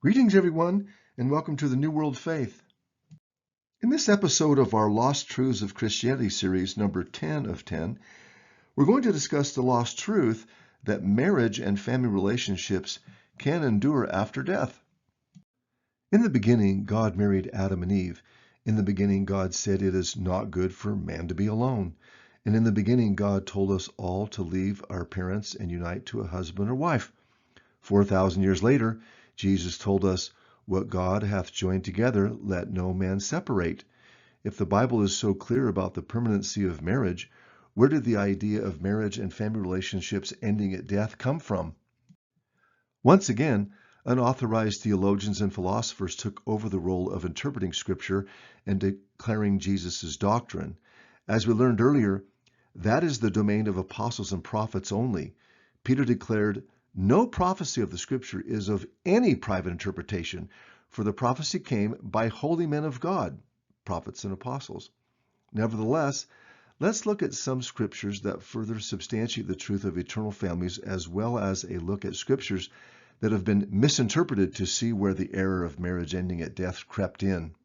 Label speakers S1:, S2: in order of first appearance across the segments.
S1: Greetings, everyone, and welcome to the New World Faith. In this episode of our Lost Truths of Christianity series, number 10 of 10, we're going to discuss the lost truth that marriage and family relationships can endure after death. In the beginning, God married Adam and Eve. In the beginning, God said it is not good for man to be alone. And in the beginning, God told us all to leave our parents and unite to a husband or wife. 4,000 years later, Jesus told us, "What God hath joined together, let no man separate." If the Bible is so clear about the permanency of marriage, where did the idea of marriage and family relationships ending at death come from? Once again, unauthorized theologians and philosophers took over the role of interpreting Scripture and declaring Jesus' doctrine. As we learned earlier, that is the domain of apostles and prophets only. Peter declared, "No prophecy of the Scripture is of any private interpretation, for the prophecy came by holy men of God," prophets and apostles. Nevertheless, let's look at some scriptures that further substantiate the truth of eternal families, as well as a look at scriptures that have been misinterpreted to see where the error of marriage ending at death crept in.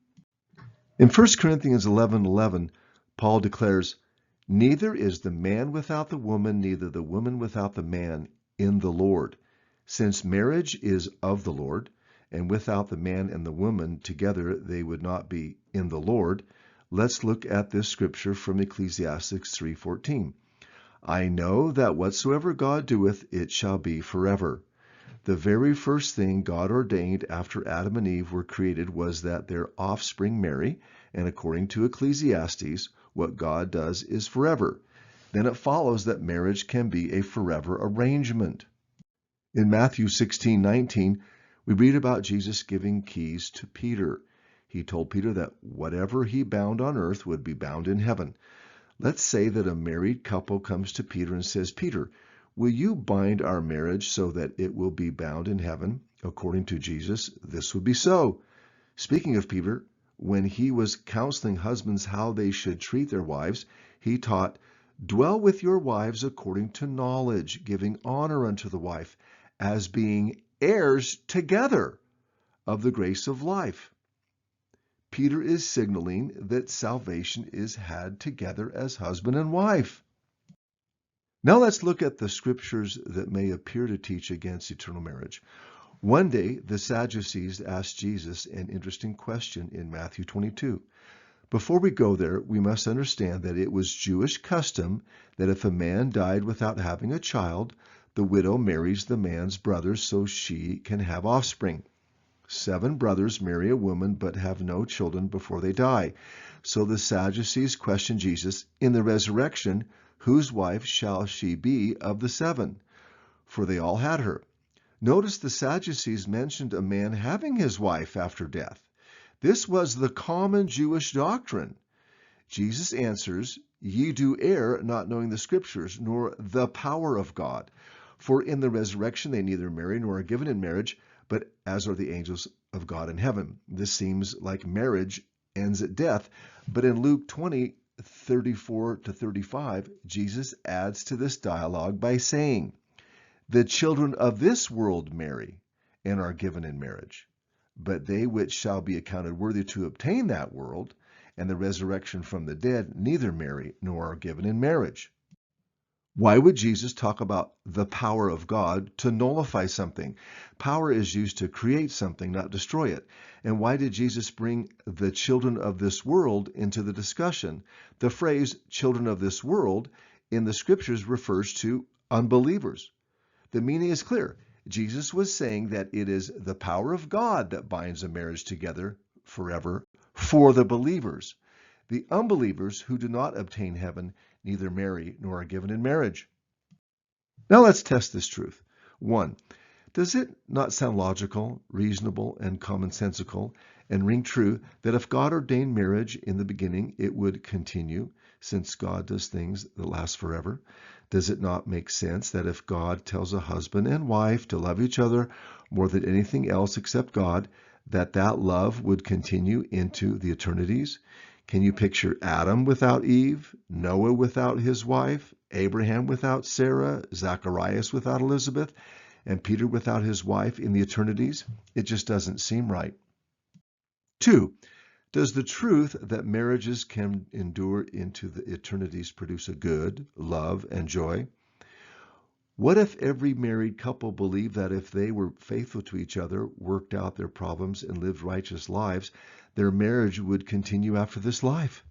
S1: In 1 Corinthians 11:11, Paul declares, "Neither is the man without the woman, neither the woman without the man, in the Lord. Since marriage is of the Lord, and without the man and the woman together they would not be in the Lord." Let's look at this scripture from Ecclesiastes 3:14. "I know that whatsoever God doeth, it shall be forever." The very first thing God ordained after Adam and Eve were created was that their offspring marry, and according to Ecclesiastes, what God does is forever. Then it follows that marriage can be a forever arrangement. In Matthew 16:19, we read about Jesus giving keys to Peter. He told Peter that whatever he bound on earth would be bound in heaven. Let's say that a married couple comes to Peter and says, "Peter, will you bind our marriage so that it will be bound in heaven?" According to Jesus, this would be so. Speaking of Peter, when he was counseling husbands how they should treat their wives, he taught, "Dwell with your wives according to knowledge, giving honor unto the wife, as being heirs together of the grace of life." Peter is signaling that salvation is had together as husband and wife. Now let's look at the scriptures that may appear to teach against eternal marriage. One day, the Sadducees asked Jesus an interesting question in Matthew 22. Before we go there, we must understand that it was Jewish custom that if a man died without having a child, the widow marries the man's brother so she can have offspring. 7 brothers marry a woman but have no children before they die. So the Sadducees questioned Jesus, "In the resurrection, whose wife shall she be of the 7? For they all had her." Notice the Sadducees mentioned a man having his wife after death. This was the common Jewish doctrine. Jesus answers, "Ye do err, not knowing the Scriptures, nor the power of God. For in the resurrection they neither marry nor are given in marriage, but as are the angels of God in heaven." This seems like marriage ends at death, but in Luke 20:34-35, Jesus adds to this dialogue by saying, "The children of this world marry and are given in marriage, but they which shall be accounted worthy to obtain that world and the resurrection from the dead neither marry nor are given in marriage." Why would Jesus talk about the power of God to nullify something? Power is used to create something, not destroy it. And why did Jesus bring the children of this world into the discussion? The phrase "children of this world" in the scriptures refers to unbelievers. The meaning is clear. Jesus was saying that it is the power of God that binds a marriage together forever for the believers. The unbelievers who do not obtain heaven neither marry nor are given in marriage. Now let's test this truth. 1. Does it not sound logical, reasonable, and commonsensical, and ring true that if God ordained marriage in the beginning, it would continue, since God does things that last forever? Does it not make sense that if God tells a husband and wife to love each other more than anything else except God, that that love would continue into the eternities? Can you picture Adam without Eve, Noah without his wife, Abraham without Sarah, Zacharias without Elizabeth? And Peter without his wife in the eternities, it just doesn't seem right. 2, does the truth that marriages can endure into the eternities produce a good, love, and joy? What if every married couple believed that if they were faithful to each other, worked out their problems, and lived righteous lives, their marriage would continue after this life?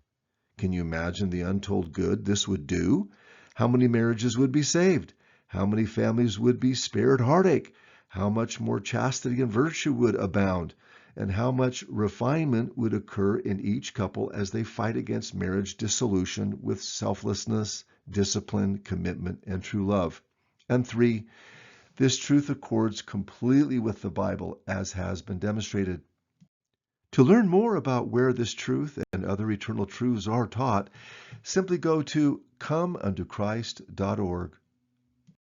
S1: Can you imagine the untold good this would do? How many marriages would be saved? How many families would be spared heartache? How much more chastity and virtue would abound? And how much refinement would occur in each couple as they fight against marriage dissolution with selflessness, discipline, commitment, and true love? And 3, this truth accords completely with the Bible, as has been demonstrated. To learn more about where this truth and other eternal truths are taught, simply go to comeuntochrist.org.